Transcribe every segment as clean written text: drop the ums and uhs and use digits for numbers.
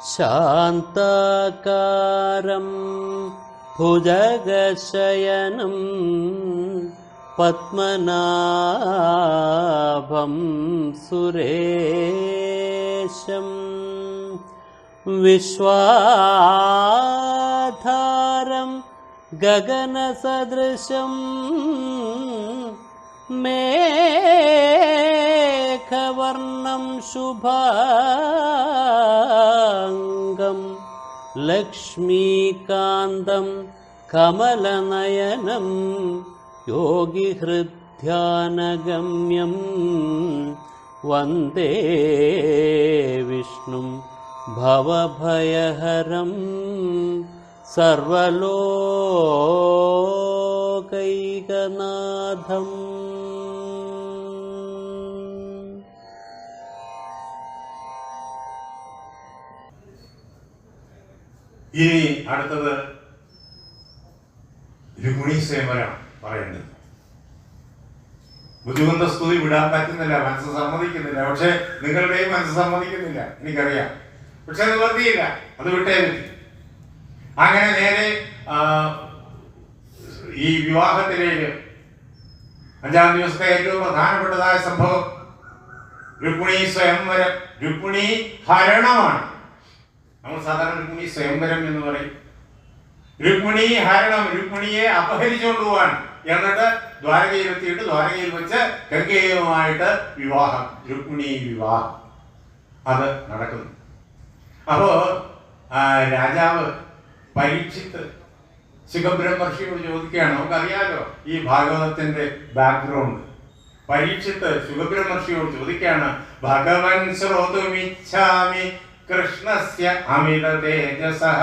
ശാന്താകാരം ഭുജഗശയനം പത്മനാഭം സുരേശം വിശ്വാധാരം ഗഗനസദൃശം മേഘവർണം ശുഭാംഗം ലക്ഷ്മീകാന്തം കമലനയനം യോഗിഹൃദ്ധ്യാനഗമ്യം വന്ദേ വിഷ്ണും ഭവഭയഹരം സർവലോകൈകനാഥം. ഇനി അടുത്തത് രുക്മിണീ സ്വയംവരം പറയുന്നത്. ബുദ്ധിമുട്ട സ്തുതി വിടാൻ പറ്റുന്നില്ല, മനസ്സ് സമ്മതിക്കുന്നില്ല. പക്ഷെ നിങ്ങളുടെയും മനസ്സ് സമ്മതിക്കുന്നില്ല, എനിക്കറിയാം. പക്ഷെ നിവർത്തിയില്ല, അത് വിട്ടേ പറ്റി. അങ്ങനെ നേരെ ഈ വിവാഹത്തിലേക്ക് 5-ാം ദിവസത്തെ ഏറ്റവും പ്രധാനപ്പെട്ടതായ സംഭവം രുക്മിണീ സ്വയംവരം, രുക്മിണീ ഹരണമാണ്. നമ്മൾ സാധാരണ രുക്മിണീ സ്വയംവരം എന്ന് പറയും. രുക്മിണീ ഹരണം, രുക്മിണിയെ അപഹരിച്ചുകൊണ്ട് പോവാൻ. എന്നിട്ട് ദ്വാരകയിലെത്തിയിട്ട് ദ്വാരകയിൽ വെച്ച് ഗംഗേയുമായിട്ട് വിവാഹം, രുക്മിണീ വിവാഹം അത് നടക്കുന്നു. അപ്പോ രാജാവ് പരീക്ഷിത്ത് ശുഖബ്രഹ്മർഷിയോട് ചോദിക്കുകയാണ്. നമുക്കറിയാലോ ഈ ഭാഗവതത്തിന്റെ ബാക്ക്ഗ്രൗണ്ട്. പരീക്ഷിത്ത് ശുഖബ്രഹ്മർഷിയോട് ചോദിക്കുകയാണ്, ഭഗവൻ ശ്രോതുമിച്ഛാമി കൃഷ്ണസ്യ അമിത തേജസഃ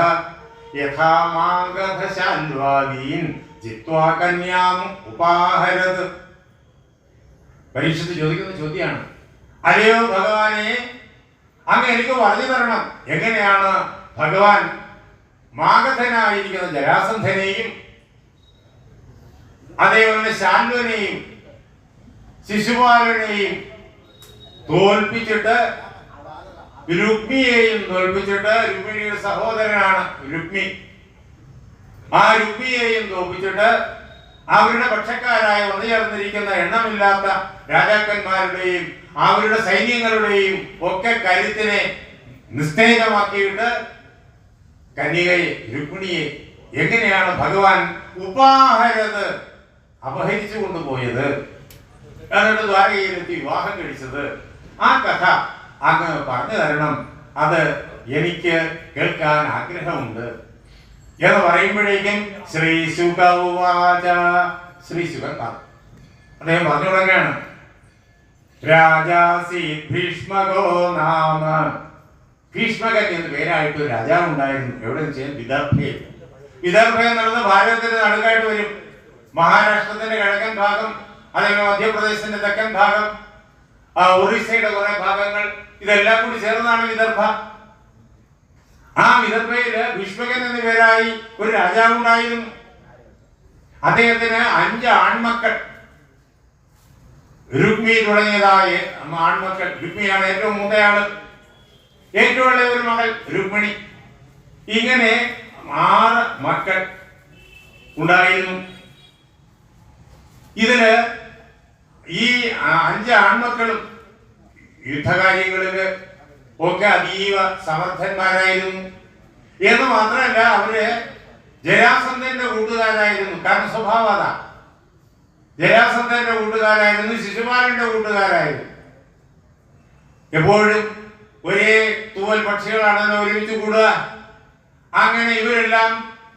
യഥാ മാഗധശാൽവാദീൻ ജിത്വാ കന്യാം ഉപാഹരത്. പരീക്ഷിത്ത് ചോദിക്കുന്ന ചോദ്യമാണ്, അല്ലയോ ഭഗവാനെ, അങ്ങ് എനിക്ക് പറഞ്ഞു തരണം, എങ്ങനെയാണ് ഭഗവാൻ മാഗധനായിരിക്കുന്ന ജരാസന്ധനെയും അതേപോലെ ശാൽവനെയും ശിശുപാലനെയും തോൽപ്പിച്ചിട്ട് രുക്മിയെയും തോൽപ്പിച്ചിട്ട്, രുക്മിണിയുടെ സഹോദരനാണ് രുക്മി, ആ രുക്മിയെയും തോൽപ്പിച്ചിട്ട് അവരുടെ പക്ഷക്കാരായ വന്നു ചേർന്നിരിക്കുന്ന എണ്ണമില്ലാത്ത രാജാക്കന്മാരുടെയും അവരുടെ സൈന്യങ്ങളുടെയും ഒക്കെ കരുത്തിനെ നിസ്തേജമാക്കിയിട്ട് കന്യകയെ രുക്മിണിയെ എങ്ങനെയാണ് ഭഗവാൻ ഉപാഹരത് അപഹരിച്ചു കൊണ്ടുപോയത്, എന്നിട്ട് ദ്വാരകയിലെത്തി വിവാഹം കഴിച്ചത്, ആ കഥ അങ്ങ് പറഞ്ഞു തരണം, അത് എനിക്ക് കേൾക്കാൻ ആഗ്രഹമുണ്ട് എന്ന് പറയുമ്പോഴേക്കും ശ്രീ ശുകവാച, ശ്രീ ശുകൻ അദ്ദേഹം പറഞ്ഞു തുടങ്ങുകയാണ്. രാജാസി ഭീഷ്മകോ നാമ, ഭീഷ്മകൻ എന്ന് പേരായിട്ട് ഒരു രാജാവ് ഉണ്ടായിരുന്നു. എവിടെ വെച്ചാൽ വിദർഭയിൽ. വിദർഭ എന്നുള്ളത് ഭാരതത്തിന്റെ നടുക്കായിട്ട് വരും. മഹാരാഷ്ട്രത്തിന്റെ കിഴക്കൻ ഭാഗം, അതേപോലെ മധ്യപ്രദേശിന്റെ തെക്കൻ ഭാഗം, ഒറീസയുടെ കുറെ ഭാഗങ്ങൾ, ഇതെല്ലാം കൂടി ചേർന്നതാണ് വിദർഭ. ആ വിദർഭയില് ഭീഷ്മകൻ എന്ന പേരായി ഒരു രാജാവ് ഉണ്ടായിരുന്നു. അദ്ദേഹത്തിന് 5 ആൺമക്കൾ, രുക്മി തുടങ്ങിയതായ ആൺമക്കൾ. രുക്മിയാണ് ഏറ്റവും മൂത്തയാള്, ഏറ്റവും ഉള്ള ഒരു മകൾ രുക്മിണി. ഇങ്ങനെ 6 മക്കൾ ഉണ്ടായിരുന്നു. ഇതില് ഈ 5 ആൺമക്കളും യുദ്ധകാര്യങ്ങളില് ഒക്കെ അതീവ സമർത്ഥന്മാരായിരുന്നു. എന്ന് മാത്രമല്ല അവര് ജരാസന്ധന്റെ കൂട്ടുകാരായിരുന്നു. കാരണം സ്വഭാവം അതാ, ജരാസന്ധന്റെ കൂട്ടുകാരായിരുന്നു, ശിശുപാലന്റെ കൂട്ടുകാരായിരുന്നു. എപ്പോഴും ഒരേ തൂവൽ പക്ഷികളാണെന്ന് ഒരുമിച്ച് കൂടുക. അങ്ങനെ ഇവരെല്ലാം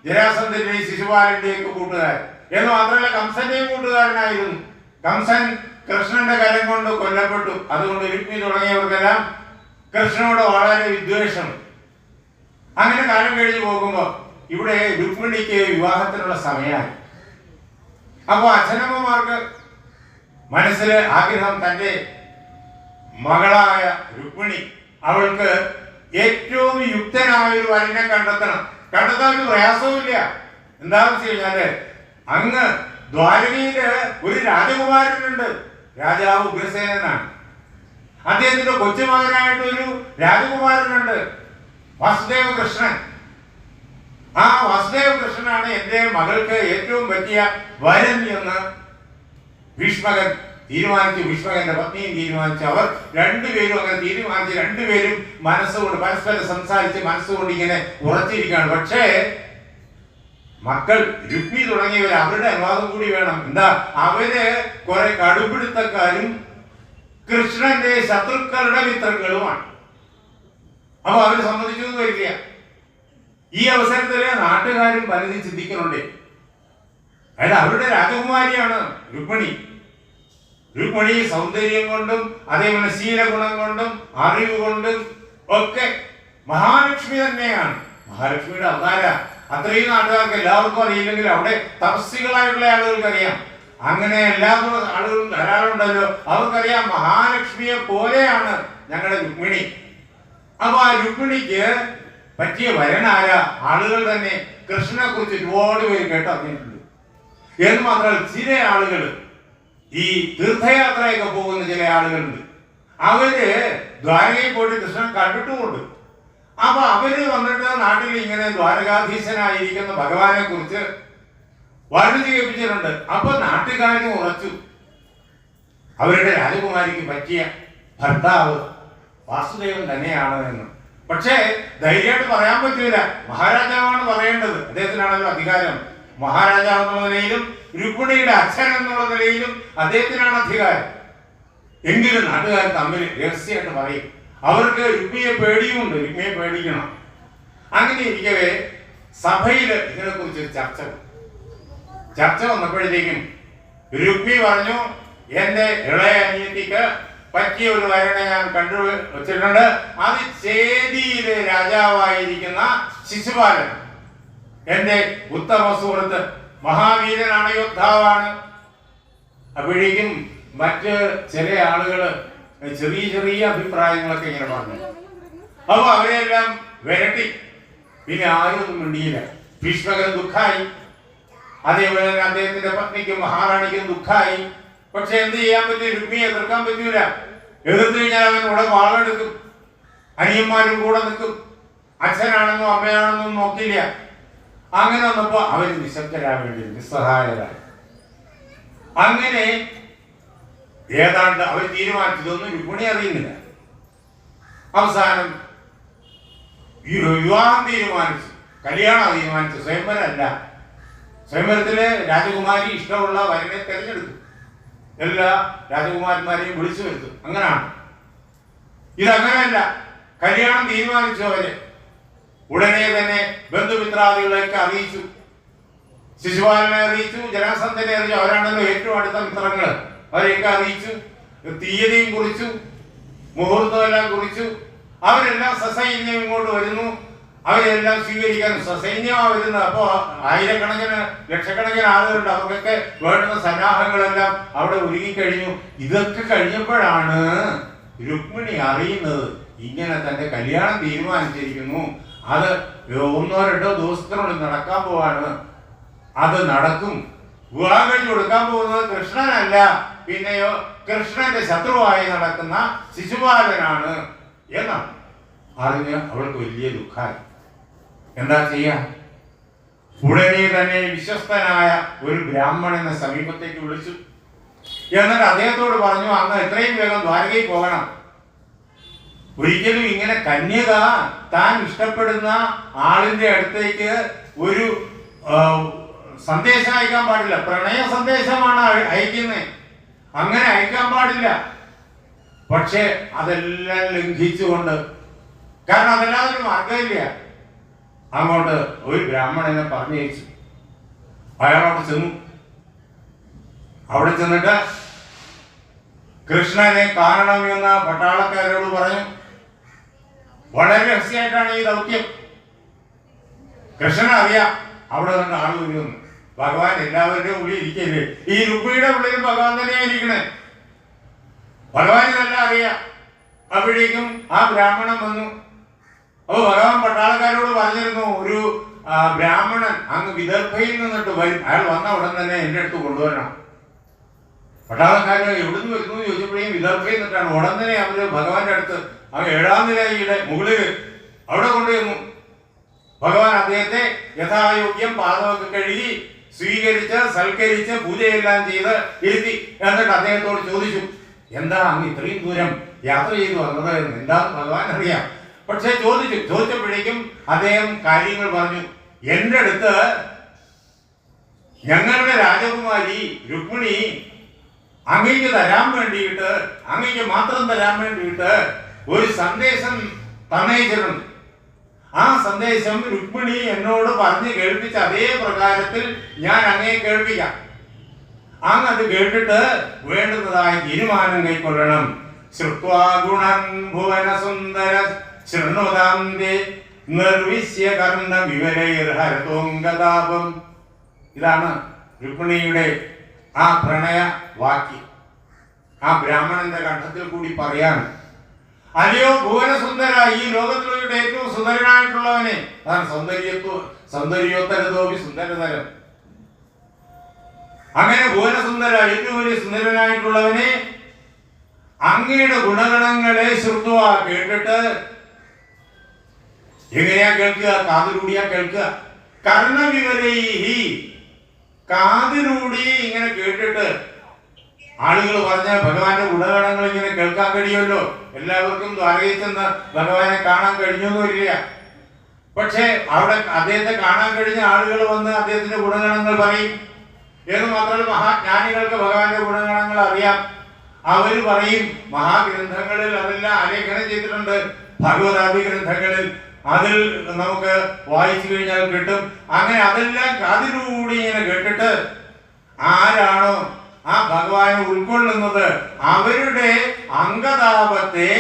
ജരാസന്ധന്റെയും ശിശുപാലന്റെയും ഒക്കെ കൂട്ടുകാർ. എന്ന് മാത്രമല്ല കംസന്റെയും കൂട്ടുകാരനായിരുന്നു. കംസൻ കൃഷ്ണന്റെ കരം കൊണ്ട് കൊല്ലപ്പെട്ടു. അതുകൊണ്ട് രുക്മി തുടങ്ങിയവർക്കെല്ലാം കൃഷ്ണനോട് വളരെ വിദ്വേഷം. അങ്ങനെ കാലം കഴിഞ്ഞു പോകുമ്പോ ഇവിടെ രുക്മിണിക്ക് വിവാഹത്തിനുള്ള സമയമായി. അപ്പൊ അച്ഛനമ്മമാർക്ക് മനസ്സിലെ ആഗ്രഹം, തന്റെ മകളായ രുക്മിണി, അവൾക്ക് ഏറ്റവും യുക്തനായ ഒരു വരനെ കണ്ടെത്തണം. കണ്ടെത്താൻ ഒരു പ്രയാസവുമില്ല. എന്താണെന്ന് വെച്ച് കഴിഞ്ഞാല് അങ്ങ് ദ്വാരകയില് ഒരു രാജകുമാരനുണ്ട്, രാജാവ് ഉഗ്രസേനനാണ്. അദ്ദേഹത്തിന്റെ കൊച്ചുമകനായിട്ടൊരു രാജകുമാരനുണ്ട്. വാസുദേവ കൃഷ്ണൻ. ആ വാസുദേവ കൃഷ്ണനാണ് എൻ്റെ മകൾക്ക് ഏറ്റവും പറ്റിയ വരൻ എന്ന് ഭീഷ്മകൻ തീരുമാനിച്ചു. ഭീഷ്മകന്റെ പത്നിയും തീരുമാനിച്ചു. അവർ രണ്ടുപേരും അങ്ങനെ തീരുമാനിച്ച് രണ്ടുപേരും മനസ്സുകൊണ്ട് പരസ്പരം സംസാരിച്ച് മനസ്സുകൊണ്ട് ഇങ്ങനെ ഉറച്ചിരിക്കുകയാണ്. പക്ഷേ മക്കൾ രുക്മി തുടങ്ങിയവർ അവരുടെ അനുവാദം കൂടി വേണം. എന്താ, അവര് കുറെ കടുപിടുത്തക്കാരും കൃഷ്ണന്റെ ശത്രുക്കളുടെ മിത്രങ്ങളുമാണ്. അപ്പൊ അവര് സമ്മതിച്ചു എന്ന് വരില്ല. ഈ അവസരത്തില് നാട്ടുകാരും പലതും ചിന്തിക്കുന്നുണ്ട്. അതായത് അവരുടെ രാജകുമാരിയാണ് രുക്മിണി. രുക്മിണി സൗന്ദര്യം കൊണ്ടും അതേപോലെ ശീലഗുണം കൊണ്ടും അറിവ് കൊണ്ടും ഒക്കെ മഹാലക്ഷ്മി തന്നെയാണ്. മഹാലക്ഷ്മിയുടെ അവതാര അത്രയും നാട്ടുകാർക്ക് എല്ലാവർക്കും അറിയില്ലെങ്കിൽ അവിടെ തപസ്സികളായിട്ടുള്ള ആളുകൾക്ക് അറിയാം. അങ്ങനെ എല്ലാ ആളുകളും ധാരാളം ഉണ്ടല്ലോ, അവർക്കറിയാം മഹാലക്ഷ്മിയെ പോലെയാണ് ഞങ്ങളുടെ രുക്മിണി. അപ്പൊ ആ രുക്മിണിക്ക് പറ്റിയ വരനാരാ? ആളുകൾ തന്നെ കൃഷ്ണനെ കുറിച്ച് ഒരുപാട് പേര് കേട്ടറിഞ്ഞിട്ടുണ്ട്. എന്ന് മാത്രമല്ല, ചില ആളുകൾ ഈ തീർത്ഥയാത്രയൊക്കെ പോകുന്ന ചില ആളുകളുണ്ട്. അവര് ദ്വാരകയിൽ പോയിട്ട് കൃഷ്ണൻ കണ്ടിട്ടുമുണ്ട്. അപ്പൊ അവര് വന്നിട്ട് നാട്ടിൽ ഇങ്ങനെ ദ്വാരകാധീശനായിരിക്കുന്ന ഭഗവാനെ കുറിച്ച് വർണ്ണിച്ച് കേൾപ്പിച്ചിട്ടുണ്ട്. അപ്പൊ നാട്ടുകാരും ഉറച്ചു അവരുടെ രാജകുമാരിക്ക് പറ്റിയ ഭർത്താവ് വാസുദേവൻ തന്നെയാണ് എന്ന്. പക്ഷേ ധൈര്യമായിട്ട് പറയാൻ പറ്റൂല. മഹാരാജാവാണ് പറയേണ്ടത്, അദ്ദേഹത്തിനാണല്ലോ അധികാരം. മഹാരാജാവ് എന്നുള്ള നിലയിലും രുക്മിണിയുടെ അച്ഛൻ എന്നുള്ള നിലയിലും അദ്ദേഹത്തിനാണ് അധികാരം. എങ്കിലും നാട്ടുകാർ തമ്മിൽ രഹസ്യമായിട്ട് പറയും. അവർക്ക് രുക്മിയെ പേടിയുമുണ്ട്, രുക്മിയെ പേടിക്കണം. അങ്ങനെ ഇരിക്കവേ സഭയിൽ ഇതിനെക്കുറിച്ച് ചർച്ച വന്നപ്പോഴത്തേക്കും രുക്മി പറഞ്ഞു, എന്റെ ഇളയ അനിയത്തിക്ക് പറ്റിയ ഒരു വരനെ ഞാൻ കണ്ടു വെച്ചിട്ടുണ്ട്. അത് ചേദിയിലെ രാജാവായിരിക്കുന്ന ശിശുപാലൻ. എന്റെ ഉത്തമ സുഹൃത്ത്, മഹാവീരനാണ്, യോദ്ധാവാണ്. അപ്പോഴേക്കും മറ്റ് ചില ആളുകള് ചെറിയ ചെറിയ അഭിപ്രായങ്ങളൊക്കെ ഇങ്ങനെ പറഞ്ഞു. അപ്പൊ അവരെല്ലാം വിരട്ടി. പിന്നെ ആരും മിണ്ടിയില്ല. ഭീഷ്മകൻ ദുഃഖായി, അതേപോലെ തന്നെ അദ്ദേഹത്തിന്റെ പത്നിക്കും മഹാറാണിക്കും ദുഃഖായി. പക്ഷെ എന്ത് ചെയ്യാൻ പറ്റും? രുക്മിയെ എതിർക്കാൻ പറ്റൂല. എതിർത്ത് കഴിഞ്ഞാൽ അവൻ ഉടൻ വാളെടുക്കും, അനിയന്മാരും കൂടെ നിൽക്കും. അച്ഛനാണെന്നോ അമ്മയാണെന്നോ നോക്കില്ല. അങ്ങനെ വന്നപ്പോ അവര് നിശബ്ദരാവേണ്ടി, നിസ്സഹായരായി. അങ്ങനെ ഏതാണ്ട് അവർ തീരുമാനിച്ചതൊന്നും രുക്മിണി അറിയുന്നില്ല. അവസാനം വിവാഹം തീരുമാനിച്ചു, കല്യാണം തീരുമാനിച്ചു. സ്വയംവരല്ല. സ്വയംവരത്തില് രാജകുമാരി ഇഷ്ടമുള്ള വരനെ തെരഞ്ഞെടുത്തു. എല്ലാ രാജകുമാരന്മാരെയും വിളിച്ചു വരുത്തും. അങ്ങനാണ്. ഇതങ്ങനെയല്ല. കല്യാണം തീരുമാനിച്ചു അവര്. ഉടനെ തന്നെ ബന്ധുമിത്രാദികളെയൊക്കെ അറിയിച്ചു. ശിശുപാലനെ അറിയിച്ചു, ജരാസന്ധനെ അറിയിച്ചു. അവരാണല്ലോ ഏറ്റവും അടുത്ത മിത്രങ്ങള്. അവരെയൊക്കെ അറിയിച്ചു. തീയതിയും കുറിച്ചു, മുഹൂർത്തം എല്ലാം കുറിച്ചു. അവരെല്ലാം സസൈന്യം ഇങ്ങോട്ട് വരുന്നു. അവരെല്ലാം സ്വീകരിക്കാൻ സസൈന്യമാണ് വരുന്നത്. അപ്പോ ആയിരക്കണക്കിന് ലക്ഷക്കണക്കിന് ആളുകളുണ്ട്. അവർക്കൊക്കെ വേണ്ടുന്ന സന്നാഹങ്ങളെല്ലാം അവിടെ ഒരുങ്ങിക്കഴിഞ്ഞു. ഇതൊക്കെ കഴിഞ്ഞപ്പോഴാണ് രുക്മിണി അറിയുന്നത് ഇങ്ങനെ തന്റെ കല്യാണം തീരുമാനിച്ചിരിക്കുന്നു. അത് 1-2 ദിവസത്തിനുള്ളിൽ നടക്കാൻ പോവാണ്. അത് നടക്കും. വിവാഹം കഴിച്ചു കൊടുക്കാൻ പോകുന്നത് കൃഷ്ണനല്ല, പിന്നെയോ കൃഷ്ണന്റെ ശത്രുവായി നടക്കുന്ന ശിശുപാലനാണ് എന്നാണ് അറിഞ്ഞ് അവൾക്ക് വലിയ ദുഃഖമായി. എന്താ ചെയ്യാ? ഉടനെ തന്നെ വിശ്വസ്തനായ ഒരു ബ്രാഹ്മണനെ സമീപത്തേക്ക് വിളിച്ചു. എന്നിട്ട് അദ്ദേഹത്തോട് പറഞ്ഞു, അങ്ങ് എത്രയും വേഗം ദ്വാരകയിൽ പോകണം. ഒരിക്കലും ഇങ്ങനെ കന്യക താൻ ഇഷ്ടപ്പെടുന്ന ആളിന്റെ അടുത്തേക്ക് ഒരു സന്ദേശം അയക്കാൻ പാടില്ല. പ്രണയ സന്ദേശമാണ് അയക്കുന്നത്. അങ്ങനെ അയക്കാൻ പാടില്ല. പക്ഷെ അതെല്ലാം ലംഘിച്ചുകൊണ്ട്, കാരണം അതല്ലാതെ ഒരു മാർഗമില്ല, അങ്ങോട്ട് ഒരു ബ്രാഹ്മണനെ പറഞ്ഞയച്ചു. അയാളോട് ചെന്നു. അവിടെ ചെന്നിട്ട് കൃഷ്ണനെ കാണണമെന്ന് പട്ടാളക്കാരോട് പറഞ്ഞു. വളരെ രഹസ്യമായിട്ടാണ് ഈ ദൗത്യം. കൃഷ്ണൻ അറിയാം അവിടെ നിന്ന് ആള് വരുമെന്ന്. ഭഗവാൻ എല്ലാവരുടെയും ഉള്ളിൽ ഇരിക്കല്ലേ. ഈ രുക്മിണിയുടെ ഉള്ളിൽ ഭഗവാൻ തന്നെയാ ഇരിക്കണേ. ഭഗവാൻ ഇതെല്ലാം അറിയാം. അപ്പോഴേക്കും ആ ബ്രാഹ്മണൻ വന്നു. അപ്പൊ ഭഗവാൻ പട്ടാളക്കാരോട് പറഞ്ഞിരുന്നു, ഒരു ബ്രാഹ്മണൻ അങ്ങ് വിദർഭയിൽ നിന്നിട്ട് വരും. അയാൾ വന്ന ഉടൻ തന്നെ എന്റെ അടുത്ത് കൊണ്ടുവരണം. പട്ടാളക്കാര് എവിടുന്ന് വരുന്നു ചോദിച്ചപ്പോഴേക്കും വിദർഭയിൽ നിന്നിട്ടാണ്. ഉടൻ തന്നെ അവര് ഭഗവാന്റെ അടുത്ത്, ആ 7ാം നിലയുടെ മുകളിൽ അവിടെ കൊണ്ട് എന്നു. ഭഗവാൻ അദ്ദേഹത്തെ യഥായോഗ്യം പാദമൊക്കെ കഴുകി സ്വീകരിച്ച് സൽക്കരിച്ച് പൂജയെല്ലാം ചെയ്ത് ഇരുത്തി. എന്നിട്ട് അദ്ദേഹത്തോട് ചോദിച്ചു, എന്താ അങ്ങ് ഇത്രയും ദൂരം യാത്ര ചെയ്തു വന്നത് എന്ന്. എന്താന്ന് ഭഗവാൻ അറിയാം. പക്ഷെ ചോദിച്ചപ്പോഴേക്കും അദ്ദേഹം കാര്യങ്ങൾ പറഞ്ഞു. എൻ്റെ അടുത്ത് ഞങ്ങളുടെ രാജകുമാരി രുക്മിണി അങ്ങേക്ക് തരാൻ വേണ്ടിയിട്ട്, അങ്ങേക്ക് മാത്രം തരാൻ വേണ്ടിയിട്ട് ഒരു സന്ദേശം തന്നയിച്ചിട്ടുണ്ട്. ആ സന്ദേശം രുക്മിണി എന്നോട് പറഞ്ഞ് കേൾപ്പിച്ച അതേ പ്രകാരത്തിൽ ഞാൻ അങ്ങേ കേൾപ്പിക്കാം. അങ്ങ് അത് കേട്ടിട്ട് വേണ്ടുന്നതായ തീരുമാനം കൈക്കൊള്ളണം. ശ്രുത്വാ ഗുണൻ ഭുവന സുന്ദര ശൃണുതാന്തെ നിർവിശ്യ കർണ വിവരൈർഹരതോംഗതാപം. ഇതാണ് രുക്മിണിയുടെ ആ പ്രണയ വാക്യം. ആ ബ്രാഹ്മണന്റെ കണ്ഠത്തിൽ കൂടി പറയാണ്, അല്ലയോ ഭുവനസുന്ദര, ഈ ലോകത്തിലൂടെ ഏറ്റവും സുന്ദരനായിട്ടുള്ളവനെ, അതാണ് സൗന്ദര്യോത്തരതോപി സുന്ദരതരം. അങ്ങനെ ഭുവനസുന്ദര, ഏറ്റവും വലിയ സുന്ദരനായിട്ടുള്ളവനെ, അങ്ങയുടെ ഗുണഗണങ്ങളെ ശ്രുത്വ കേട്ടിട്ട്, എങ്ങനെയാ കേൾക്കുക? കാതിലൂടിയാ കേൾക്കുക. കർണവിവരൈഹി, കാതിലൂടി ഇങ്ങനെ കേട്ടിട്ട് ആളുകൾ പറഞ്ഞ ഭഗവാന്റെ ഗുണഗണങ്ങൾ ഇങ്ങനെ കേൾക്കാൻ കഴിയുമല്ലോ. എല്ലാവർക്കും ദ്വാരകയിൽ ചെന്ന് ഭഗവാനെ കാണാൻ കഴിഞ്ഞൊന്നുമില്ല. പക്ഷെ അവിടെ അദ്ദേഹത്തെ കാണാൻ കഴിഞ്ഞ ആളുകൾ വന്ന് അദ്ദേഹത്തിന്റെ ഗുണഗണങ്ങൾ പറയും. എന്ന് മാത്രമല്ല, മഹാജ്ഞാനികൾക്ക് ഭഗവാന്റെ ഗുണഗണങ്ങൾ അറിയാം. അവര് പറയും. മഹാഗ്രന്ഥങ്ങളിൽ അതെല്ലാം ആലേഖനം ചെയ്തിട്ടുണ്ട്. ഭഗവതാദി ഗ്രന്ഥങ്ങളിൽ അതിൽ നമുക്ക് വായിച്ചു കഴിഞ്ഞാൽ കിട്ടും. അങ്ങനെ അതെല്ലാം കാതിലൂടെ ഇങ്ങനെ കേട്ടിട്ട് ആരാണോ ആ ഭഗവാനെ ഉൾക്കൊള്ളുന്നത് അവരുടെ അംഗതാപത്തെ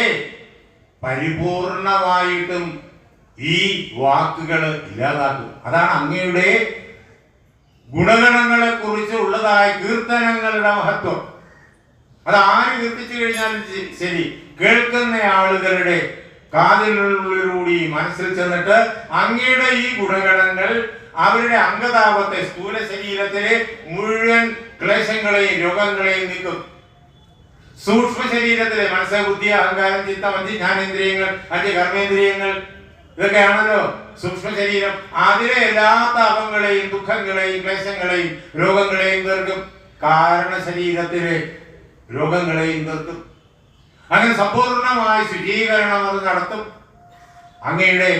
പരിപൂർണമായിട്ടും ഈ വാക്കുകൾ ഇല്ലാതാക്കും. അതാണ് അങ്ങയുടെ ഗുണഗണങ്ങളെ കുറിച്ച് ഉള്ളതായ കീർത്തനങ്ങളുടെ മഹത്വം. അത് ആര് കീർത്തിച്ചു കഴിഞ്ഞാലും ശരി, കേൾക്കുന്ന ആളുകളുടെ കാതിലൂടി മനസ്സിൽ ചെന്നിട്ട് അങ്ങയുടെ ഈ ഗുണഗണങ്ങൾ അവരുടെ അംഗതാപത്തെ, സ്ഥൂല ശരീരത്തിലെ മുഴുവൻ ക്ലേശങ്ങളെയും രോഗങ്ങളെയും നീക്കും. സൂക്ഷ്മ ശരീരത്തിലെ മനസ്സ്, ബുദ്ധി, അഹങ്കാരം, ചിത്തം, 5 ജ്ഞാനേന്ദ്രിയങ്ങൾ, 5 കർമ്മേന്ദ്രിയങ്ങൾ, ഇതൊക്കെയാണല്ലോ സൂക്ഷ്മ ശരീരം. അതിലെ എല്ലാ താപങ്ങളെയും ദുഃഖങ്ങളെയും ക്ലേശങ്ങളെയും രോഗങ്ങളെയും തീർക്കും. കാരണ ശരീരത്തിലെ രോഗങ്ങളെയും തീർക്കും. അങ്ങനെ സമ്പൂർണമായ ശുചീകരണം അത് നടത്തും. അങ്ങയുടെ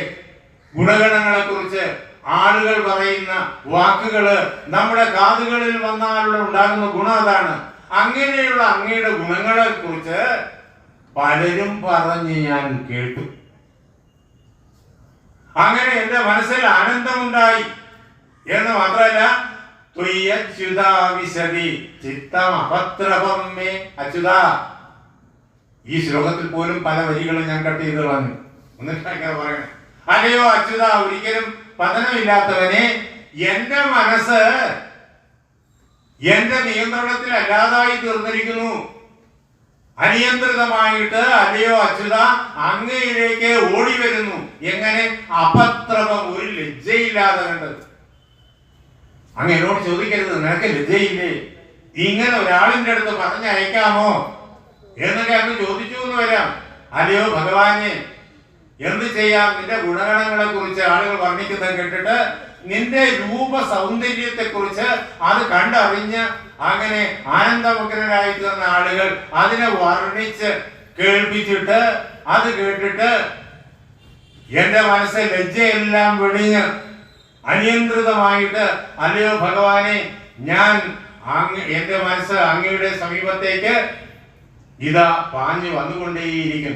ഗുണഗണങ്ങളെ കുറിച്ച് ആളുകൾ പറയുന്ന വാക്കുകള് നമ്മുടെ കാതുകളിൽ വന്നാലുള്ള ഉണ്ടാകുന്ന ഗുണം അതാണ്. അങ്ങനെയുള്ള അങ്ങയുടെ ഗുണങ്ങളെ കുറിച്ച് പലരും പറഞ്ഞ് ഞാൻ കേട്ടു. അങ്ങനെ എന്റെ മനസ്സിൽ ആനന്ദമുണ്ടായി എന്ന് മാത്രമല്ല, അച്യുത, ഈ ശ്ലോകത്തിൽ പോലും പല വരികളും ഞാൻ കട്ട് ചെയ്ത് കളഞ്ഞു. എന്നിട്ട് അങ്ങനെ പറയണേ, അല്ലയോ അച്യുത, ഒരിക്കലും പതനമില്ലാത്തവനെ, എന്റെ മനസ്സ് എന്റെ നിയന്ത്രണത്തിൽ അല്ലാതായി തീർന്നിരിക്കുന്നു. അനിയന്ത്രിതമായിട്ട് അല്ലയോ അച്യുത അങ്ങയിലേക്ക് ഓടി വരുന്നു. എങ്ങനെ? അപത്രപം, ഒരു ലജ്ജയില്ലാതെ കണ്ടത്. അങ്ങ് എന്നോട് ചോദിക്കരുത്, നിനക്ക് ലജ്ജയില്ലേ? ഇങ്ങനെ ഒരാളിന്റെ അടുത്ത് പറഞ്ഞയക്കാമോ എന്നൊക്കെ അങ്ങ് ചോദിച്ചു എന്ന് വരാം. അല്ലയോ ഭഗവാനെ, എന്ത് ചെയ്യാം? നിന്റെ ഗുണഗണങ്ങളെ കുറിച്ച് ആളുകൾ വർണ്ണിക്കുന്നത് കേട്ടിട്ട് നിന്റെ രൂപ സൗന്ദര്യത്തെ കുറിച്ച് അത് കണ്ടറിഞ്ഞ് അങ്ങനെ ആനന്ദമുഗ്രരായി തീർന്ന ആളുകൾ അതിനെ വർണ്ണിച്ച് കേൾപ്പിച്ചിട്ട് അത് കേട്ടിട്ട് എന്റെ മനസ്സ് ലജ്ജയെല്ലാം വെടിഞ്ഞ് അനിയന്ത്രിതമായിട്ട്, അല്ലയോ ഭഗവാനെ, ഞാൻ എന്റെ മനസ്സ് അങ്ങയുടെ സമീപത്തേക്ക് ഇതാ പാഞ്ഞു വന്നുകൊണ്ടേയിരിക്കും.